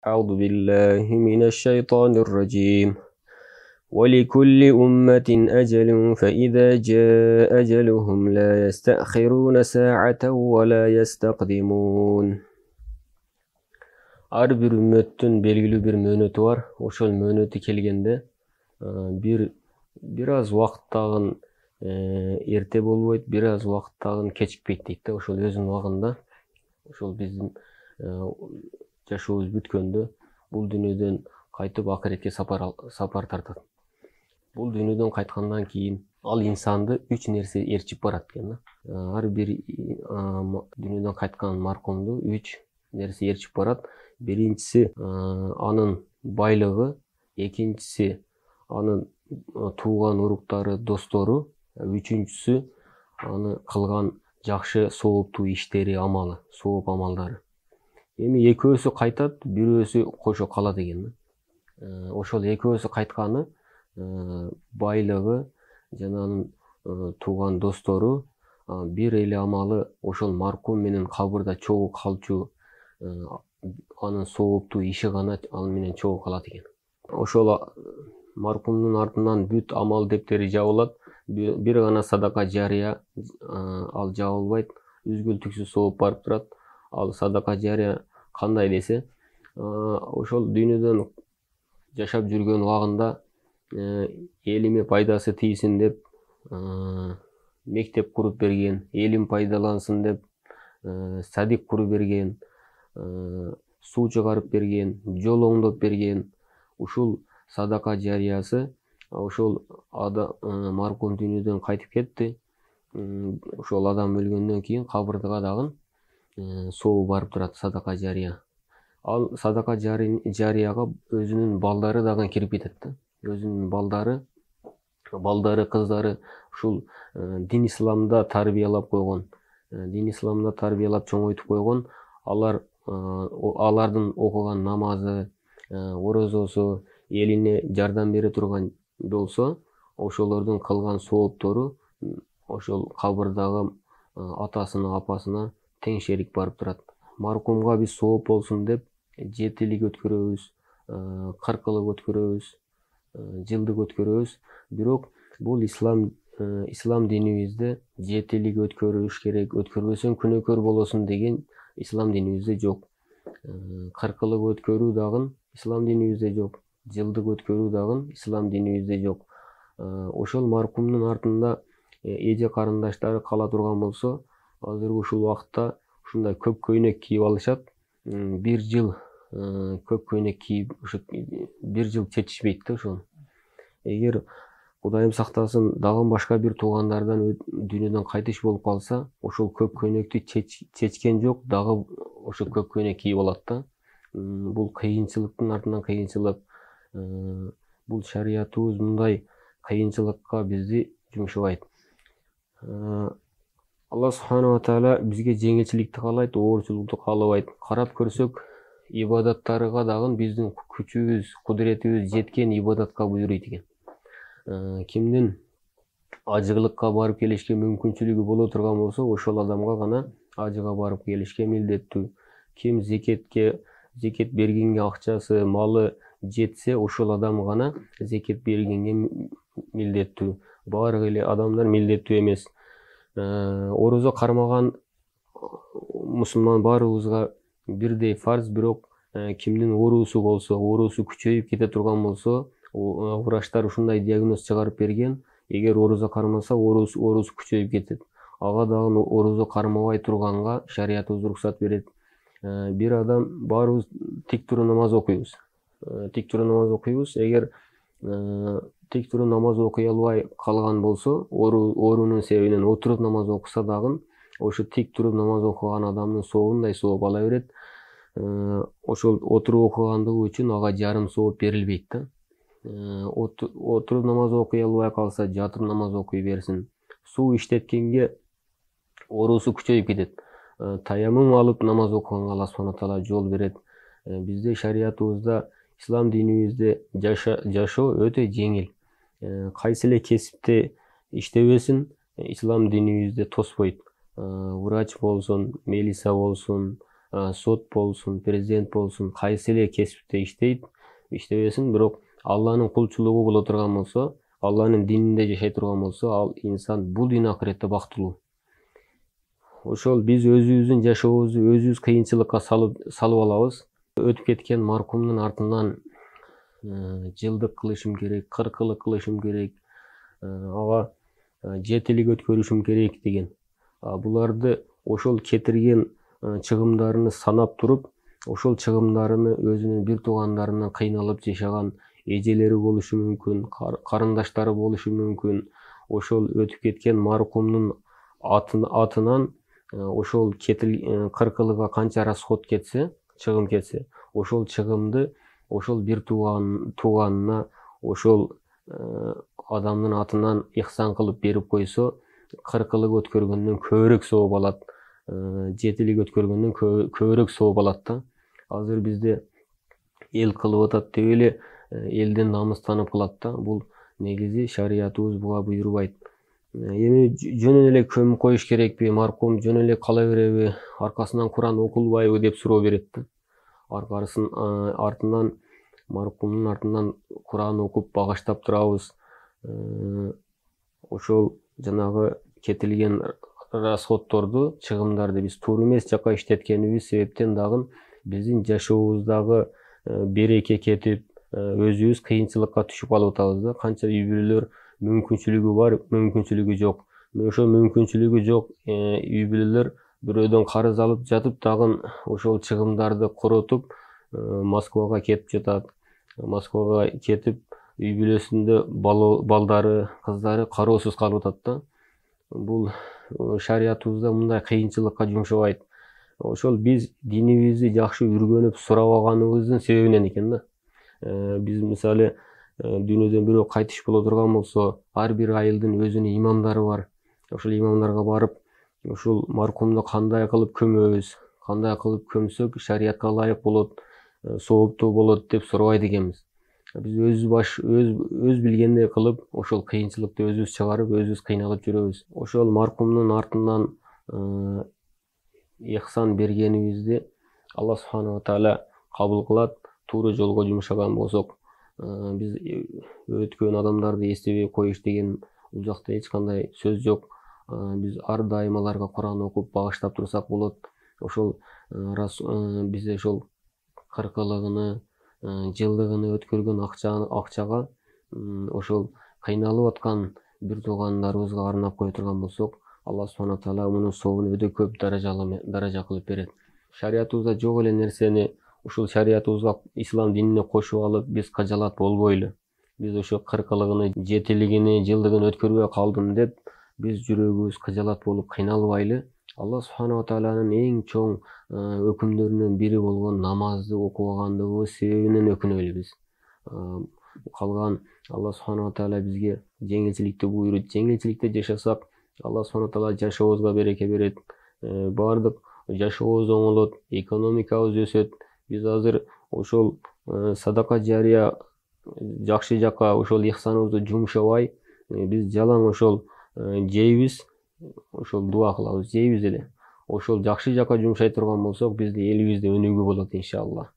أعوذ بالله من الشيطان الرجيم ولكل أمة أجل فإذا جاء أجلهم لا يستأخرون ساعة ولا يستقدمون. Ар бир үммөттүн белгилүү бир мөөнөтү бар. Ошол мөөнөтү келгенде бир аз убакыт тагын эрте болбойт, бир аз убакыт тагын кечикпейт дейт да. Ошол өзүнүн убагында ошол биздин жашообуз бүткөндө бул дүйнөдөн кайтып акыретке сапар тартат. Бул дүйнөдөн кайткандан кийин ал инсанды 3 нерсе ээрчип барат экен да. Ар бир дүйнөдөн кайткан маркумду 3 нерсе ээрчип барат. Биринчиси анын байлыгы, экинчиси анын тууган уруктары, достору, үчүнчүсү аны кылган жакшы сооптуу иштери, амалы, сооп амалдары. Эми экөөсү кайтат, бирөөсү кошо калат экен. Ошол экөөсү кайтканы байлыгы жана анын тууган достору, бир эле амалы ошол маркум менен кабырда чогуу калчу анын сооптуу иши гана ал менен чогуу калат экен. Ошол маркумдун артынан бүт амал дептери жабылат. Бир гана садака жария ал жабылбайт, үзгүлтүксүз сооп барып турат. Ал садака жария кандай десе, ошол дүйнөдөн жашап жүргөн убагында элиме пайдасы тийсин деп мектеп куруп берген, элим пайдалансын деп садик куруп берген, суу чыгарып берген, жол оңдоп берген. Ушул садака жариясы ошол маркум дүйнөдөн кайтып кетти. Ошол адам өлгөндөн кийин кабырга дагы сообу барып турат садака жария. Ал садака жарияга өзүнүн балдары дагы кирип кетет да. Өзүнүн балдары, кыздары ушул дин исламда тарбиялап койгон, дин исламда тарбиялап чоңойтуп койгон, алардын окуган намазы, орозосу, элине жардам бере турган болсо, ошолордун кылган сооптору ошол кабырдагы атасына, апасына тең шерик барып турат. Маркумга биз сооп болсун деп 7-лик өткөрөбүз, 40-лык өткөрөбүз, жылдык өткөрөбүз. Бирок бул ислам динибизде 7-лик өткөрүш керек, өткөрбөсөң күнөөкөр болосуң деген ислам динибизде жок. 40-лык өткөрүү дагы ислам динибизде жок. Жылдык өткөрүү дагы ислам динибизде жок. Ошол маркумдун артында эже карындаштары кала турган болсо, азыр ушул убакытта ушундай көк көйнөк кийип алышат. Бир жыл көк көйнөк кийип, ушу бир жыл чечишпейт да ошону. Эгер Кудайым сактасын, дагы башка бир туугандардан дүйнөдөн кайтыш болуп калса, ошол көк көйнөктү чечкен жок, дагы ошо көк көйнөк кийип алат да. Бул кыйынчылыктын артынан кыйынчылык. Бул шариятыбыз мындай кыйынчылыкка бизди жумшабайт. Алла субхана ва тааля бизге жеңилчиликти каалайт, оорчулукту каалабайт. Карап көрсөк, ибадаттарга дагы биздин күчүбүз, кудуретибиз жеткен ибадатка буйруйт экен. Кимдин ажыгылыкка барып келишке мүмкүнчүлүгү боло турган болсо, ошол адамга гана ажыга барып келишке милдеттүү. Ким зекет бергенге акчасы, малы жетсе, ошол адам гана зекет бергенге милдеттүү. Баардык эле адамдар милдеттүү эмес. Орозо кармаган мусулман баарыбызга бирдей фарз, бирок кимдин оорусу болсо, оорусу күчөйүп кете турган болсо, врачтар ушундай диагноз чыгарып берген: эгер орозо кармаса, оорусу күчөйүп кетет. Ага дагы орозо кармабай турганга шариятыбыз уруксат берет. Бир адам, баарыбыз тик туруп намаз окуйбуз. Эгер тик туруп намаз окуй албай калган болсо, оорунун себебинен отуруп намаз окуса дагы, ошо тик туруп намаз окуган адамдын сообундай сооп ала берет. Ошол отуруп окугандыгы үчүн ага жарым сооп берилбейт да. Отуруп намаз окуй албай калса, жатып намаз окуй берсин. Суу иштеткенге оорусу күчөйүп кетет. Таяммум алып намаз окуганга Алла субхана таала жол берет. Бизде шариятыбызда, ислам динибизде жашоо өтө жеңил. Кайсы эле кесипте иштебесин, ислам динибизде тоспойт. Врач болсун, мелиса болсун, сот болсун, президент болсун, кайсы эле кесипте иштейт, иштебесин, бирок Алланын кулчулугу боло турган болсо, Алланын дининде жашай турган болсо, ал инсан бул дүйнө акыретте бактылуу. Ошол биз өзүбүздүн жашообузду өзүбүз кыйынчылыкка салып алабыз. Өтүп кеткен маркумдун артынан жылдык кылышым керек, 40 кылышым керек, ага 7 өткөрүшүм керек деген. Буларды ошол кетирген чыгымдарыны санап туруп, ошол чыгымдарыны өзүнүн бир туугандарынан кыйналып жашаган эжелери болушу мүмкүн, карындаштары болушу мүмкүн. Ошол өтүп кеткен маркумдун атынан ошол 40 канча расход кетсе, чыгым кетсе, ошол чыгымды ошол бир тууганына ошол адамдын атынан ихсан кылып берип койсо, 40 өткөргөндөн көбүрөөк сооп алат, 7 өткөргөндөн көбүрөөк сооп алат да. Азыр бизде эл кылып атат деп эле элден намыстанып кылат да. Бул негизи шариятыбыз буга буйрубайт. Эми жөн эле көмүп коюш керекпи, маркум жөн эле кала береби, аркасынан Куран окулбайбы деп суроо берет да. Артынан маркумдун артынан Куран окуп багыштап турабыз. Ошол жанагы кетилген расходторду, чыгымдарды биз туура эмес жака иштеткенибиз себептен дагы биздин жашообуздагы береке кетип, өзүбүз кыйынчылыкка түшүп калып атабыз да. Канча үй бүлөлөр мүмкүнчүлүгү бар, мүмкүнчүлүгү жок. Ошо мүмкүнчүлүгү жок үй бүлөлөр бирөөдөн карыз алып жатып дагы ошол чыгымдарды коротуп Москвага кетип жатат. Москвага кетип үй бүлөсүндө балдары, кыздары кароосуз калып атат да. Бул шариятыбызда мындай кыйынчылыкка жумшабайт. Ошол биз динибизди жакшы үргөнүп сурабаганыбыздын себебинен экен да. Биз мисалы дүйнөдөн бирөө кайтыш боло турган болсо, ар бир айылдын өзүнүн имамдары бар. Ошол имамдарга барып, ушул маркумду кандай кылып көмөбүз, кандай кылып көмсөк шариятка ылайык болот, сооптуу болот деп сурабайт экенбиз. Биз өз билгендей кылып, ошол кыйынчылыкты өзүбүз чыгарып, өзүбүз кыйналып жүрөбүз. Ошол маркумдун артынан ихсан бергенибизди Алла субханала тааля кабыл кылат. Туура жолго жумшаган болсок, биз өткөн адамдарды эстебей коюш деген бул жакта эч кандай сөз жок. Биз ар дайым аларга Куран окуп багыштап турсак болот. Ошол биз ошол 40-ны, жылдыгыны өткөргөн акчага ошол кыйналып аткан бир туугандарыбызга арнап кое турган болсок, Алла субханала тааля мунун сообун өтө көп даража кылып берет. Шариятыбызда жок эле нерсени ушул шариятыбызга, ислам динине кошуп алып, биз кажалат болбойлу. Биз ошо 40-ны, 7-ни, жылдыгын өткөрбөй калдым деп, биз жүрөгүбүз кыжалат болуп кыйналбайлы. Алла субханала таалянын эң чоң өкүмдөрүнөн бири болгон намазды окубагандыгыбыз себебинен өкүнөлү биз. Калган Алла субханала тааля бизге жеңилчиликти буйруйт. Жеңилчиликте жашасак, Алла субханала тааля жашообузга береке берет. Бардык жашообуз оңолот, экономикабыз өсөт. Биз азыр ошол садака жария жакшы жака ошол ихсаныбызды жумшабай, биз жалаң ошол жейбиз, ошол дуа кылабыз, жейбиз эле. Ошол жакшы жака жумшай турган болсок, биздин элибизде өнүгүү болот иншалла.